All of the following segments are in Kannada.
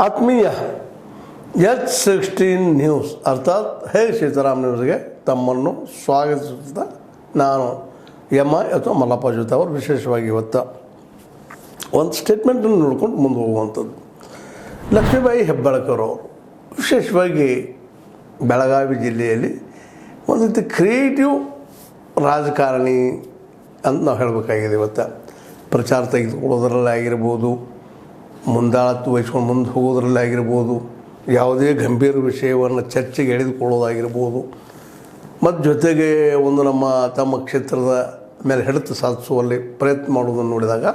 ಆತ್ಮೀಯ H16 ನ್ಯೂಸ್ ಅರ್ಥಾತ್ ಹೇ ಸೀತಾರಾಮ್ ನ್ಯೂಸ್ಗೆ ತಮ್ಮನ್ನು ಸ್ವಾಗತಿಸುತ್ತಾ ನಾನು ಎಂ.ಐ. ಅಥವಾ ಮಲ್ಲಪ್ಪ ಜೊತೆ ಅವರು ವಿಶೇಷವಾಗಿ ಇವತ್ತು ಒಂದು ಸ್ಟೇಟ್ಮೆಂಟನ್ನು ನೋಡ್ಕೊಂಡು ಮುಂದೆ ಹೋಗುವಂಥದ್ದು. ಲಕ್ಷ್ಮೀಬಾಯಿ ಹೆಬ್ಬಾಳ್ಕರ್ ಅವರು ವಿಶೇಷವಾಗಿ ಬೆಳಗಾವಿ ಜಿಲ್ಲೆಯಲ್ಲಿ ಒಂದು ರೀತಿ ಕ್ರಿಯೇಟಿವ್ ರಾಜಕಾರಣಿ ಅಂತ ನಾವು ಹೇಳಬೇಕಾಗಿದೆ. ಇವತ್ತು ಪ್ರಚಾರ ತೆಗೆದುಕೊಳ್ಳೋದ್ರಲ್ಲಿ ಆಗಿರ್ಬೋದು, ಮುಂದಾಳತ್ತು ವಹಿಸ್ಕೊಂಡು ಮುಂದೆ ಹೋಗೋದ್ರಲ್ಲಿ ಆಗಿರ್ಬೋದು, ಯಾವುದೇ ಗಂಭೀರ ವಿಷಯವನ್ನು ಚರ್ಚೆಗೆ ಎಳೆದುಕೊಳ್ಳೋದಾಗಿರ್ಬೋದು, ಮತ್ತು ಜೊತೆಗೆ ಒಂದು ತಮ್ಮ ಕ್ಷೇತ್ರದ ಮೇಲೆ ಹಿಡಿತ ಸಾಧಿಸುವಲ್ಲಿ ಪ್ರಯತ್ನ ಮಾಡೋದನ್ನು ನೋಡಿದಾಗ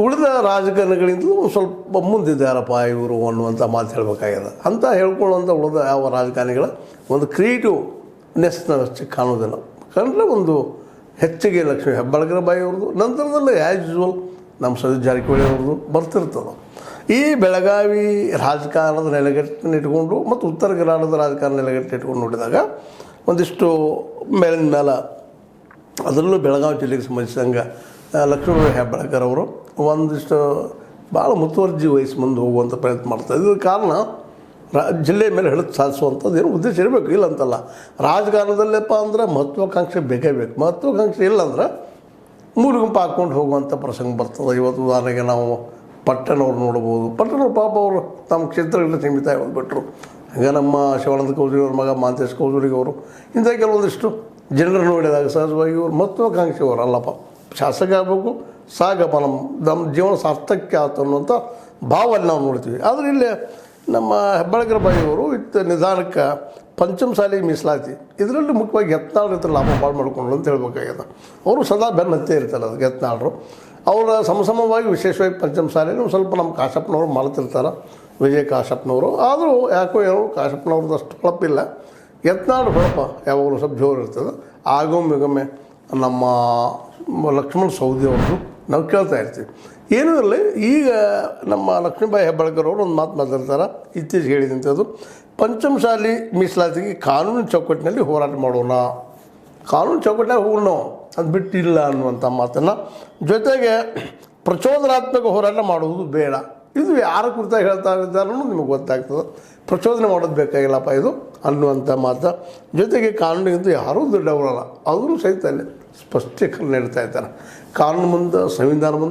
ಉಳಿದ ರಾಜಕಾರಣಿಗಳಿಂದಲೂ ಒಂದು ಸ್ವಲ್ಪ ಮುಂದಿದ್ದಾರಪ್ಪ ಇವರು ಅನ್ನುವಂಥ ಮಾತು ಹೇಳಬೇಕಾಗಿದೆ. ಅಂತ ಹೇಳ್ಕೊಳ್ಳುವಂಥ ಉಳಿದ ಯಾವ ರಾಜಕಾರಣಿಗಳ ಒಂದು ಕ್ರಿಯೇಟಿವ್ನೆಸ್ನಷ್ಟು ಕಾಣೋದಿಲ್ಲ. ಕಂಡ್ರೆ ಒಂದು ಹೆಚ್ಚಿಗೆ ಲಕ್ಷ್ಮೀ ಹೆಬ್ಬಾಳ್ಕರ್ ಬಾಯಿ ಅವ್ರದ್ದು, ನಂತರದಲ್ಲೇ ಆ್ಯಸ್ ಯೂಸ್ವಲ್ ನಮ್ಮ ಸತೀಶ್ ಜಾರಕಿಹೊಳಿ ಅವ್ರದ್ದು ಬರ್ತಿರ್ತದೆ. ಈ ಬೆಳಗಾವಿ ರಾಜಕಾರಣದ ನೆಲೆಗಟ್ಟನ್ನು ಇಟ್ಕೊಂಡು ಮತ್ತು ಉತ್ತರ ಕರ್ನಾಟಕದ ರಾಜಕಾರಣ ನೆಲೆಗಟ್ಟು ಇಟ್ಕೊಂಡು ನೋಡಿದಾಗ ಒಂದಿಷ್ಟು ಮೇಲಿನ ಮೇಲೆ, ಅದರಲ್ಲೂ ಬೆಳಗಾವಿ ಜಿಲ್ಲೆಗೆ ಸಂಬಂಧಿಸಿದಂಗೆ ಲಕ್ಷ್ಮೀಬಾಯಿ ಹೆಬ್ಬಾಳ್ಕರ್ ಅವರು ಒಂದಿಷ್ಟು ಭಾಳ ಮುತುವರ್ಜಿ ವಹಿಸಿ ಮುಂದೆ ಹೋಗುವಂಥ ಪ್ರಯತ್ನ ಮಾಡ್ತಾರೆ. ಇದರ ಕಾರಣ ಜಿಲ್ಲೆಯ ಮೇಲೆ ಹಿಡಿದು ಸಾಧಿಸುವಂಥದ್ದು ಏನು ಉದ್ದೇಶ ಇರಬೇಕು, ಇಲ್ಲ ಅಂತಲ್ಲ. ರಾಜಕಾರಣದಲ್ಲಪ್ಪ ಅಂದ್ರೆ ಮಹತ್ವಾಕಾಂಕ್ಷೆ ಬೇಕೇ ಬೇಕು. ಮಹತ್ವಾಕಾಂಕ್ಷೆ ಇಲ್ಲಾಂದ್ರೆ ಮೂರು ಗುಂಪು ಹಾಕ್ಕೊಂಡು ಹೋಗುವಂಥ ಪ್ರಸಂಗ ಬರ್ತದೆ. ಇವತ್ತು ಉದಾಹರಣೆಗೆ ನಾವು ಪಟ್ಟಣವ್ರು ನೋಡ್ಬೋದು. ಪಟ್ಟಣವ್ರು ಪಾಪ ಅವರು ತಮ್ಮ ಕ್ಷೇತ್ರಗಳಿಗೆ ಸೀಮಿತ ಹೋಗ್ಬಿಟ್ರು. ಹಾಗೆ ನಮ್ಮ ಶಿವಾನಂದ ಕೌಜುರಿ ಅವ್ರ ಮಗ ಮಾಂತೇಶ್ ಕೌಜುರಿಗೆ ಅವರು ಇಂಥ ಕೆಲವೊಂದಿಷ್ಟು ಜನರು ನೋಡಿದಾಗ ಸಹಜವಾಗಿ ಇವರು ಮಹತ್ವಾಕಾಂಕ್ಷೆ ಅವರು ಅಲ್ಲಪ್ಪ, ಶಾಸಕ ಆಗಬೇಕು, ಸಾಗಪ್ಪ, ನಮ್ಮ ಜೀವನ ಸಾರ್ಥಕ್ಯ ಆಯ್ತು ಅನ್ನುವಂಥ ಭಾವಲ್ಲಿ ನಾವು ನೋಡ್ತೀವಿ. ಆದರೆ ಇಲ್ಲಿ ನಮ್ಮ ಹೆಬ್ಬಾಳ್ಕರ್ ಬಾಯಿಯವರು ನಿಧಾನಕ್ಕೆ ಪಂಚಮಸಾಲಿ ಮೀಸಲಾತಿ ಇದರಲ್ಲಿ ಮುಖ್ಯವಾಗಿ ಯತ್ನಾಳ್ ರೈತರ ಲಾಭ ಭಾಳ ಮಾಡ್ಕೊಂಡ್ರು ಅಂತ ಹೇಳ್ಬೇಕಾಗ್ಯದ. ಅವರು ಸದಾ ಬೆನ್ನ ಹತ್ತೇ ಇರ್ತಾರೆ ಅದಕ್ಕೆ ಯತ್ನಾಳರು. ಅವರ ಸಮಸಮವಾಗಿ ವಿಶೇಷವಾಗಿ ಪಂಚಮಸಾಲಿನೂ ಸ್ವಲ್ಪ ನಮ್ಮ ಕಾಶಪ್ಪನವರು ಮಾಡ್ತಿರ್ತಾರೆ, ವಿಜಯ ಕಾಶಪ್ಪನವರು. ಆದರೂ ಯಾಕೋ ಏನೋ ಕಾಶಪ್ಪನವ್ರದ್ದು ಅಷ್ಟು ಹೊಳಪಿಲ್ಲ. ಯತ್ನಾಳ್ ಹೊಳಪ ಯಾವಾಗಲೂ ಸ್ವಲ್ಪ ಜೋರು ಇರ್ತದೆ. ಆಗೊಮ್ಮೆ ನಮ್ಮ ಲಕ್ಷ್ಮಣ ಸವದಿ ಅವ್ರದ್ದು ನಾವು ಕೇಳ್ತಾ ಇರ್ತೀವಿ. ಏನೂ ಇಲ್ಲ. ಈಗ ನಮ್ಮ ಲಕ್ಷ್ಮೀಬಾಯಿ ಹೆಬ್ಬಾಳ್ಕರ್ ಅವರು ಒಂದು ಮಾತು ಮಾತಾಡ್ತಾರೆ, ಇತ್ತೀಚೆಗೆ ಹೇಳಿದಂಥದ್ದು, ಪಂಚಮಸಾಲಿ ಮೀಸಲಾತಿಗೆ ಕಾನೂನು ಚೌಕಟ್ಟಿನಲ್ಲಿ ಹೋರಾಟ ಮಾಡೋಣ, ಕಾನೂನು ಚೌಕಟ್ಟಿನಾಗ ಹೋಗೋಣ, ಅದು ಬಿಟ್ಟಿಲ್ಲ ಅನ್ನುವಂಥ ಮಾತನ್ನು, ಜೊತೆಗೆ ಪ್ರಚೋದನಾತ್ಮಕ ಹೋರಾಟ ಮಾಡುವುದು ಬೇಡ. ಇದು ಯಾರ ಕುರಿತಾಗಿ ಹೇಳ್ತಾ ಇದ್ದಾರೂ ನಿಮಗೆ ಗೊತ್ತಾಗ್ತದೆ. ಪ್ರಚೋದನೆ ಮಾಡೋದು ಬೇಕಾಗಿಲ್ಲಪ್ಪ ಇದು ಅನ್ನುವಂಥ ಮಾತು. ಜೊತೆಗೆ ಕಾನೂನಿಗಿಂತ ಯಾರೂ ದೊಡ್ಡವರಲ್ಲ, ಅದನ್ನು ಸಹಿತ ಅಲ್ಲಿ ಸ್ಪಷ್ಟೀಕರಣ ನೀಡ್ತಾ ಇದ್ದಾರೆ. ಕಾನೂನು ಮುಂದೆ, ಸಂವಿಧಾನ ಮುಂದೆ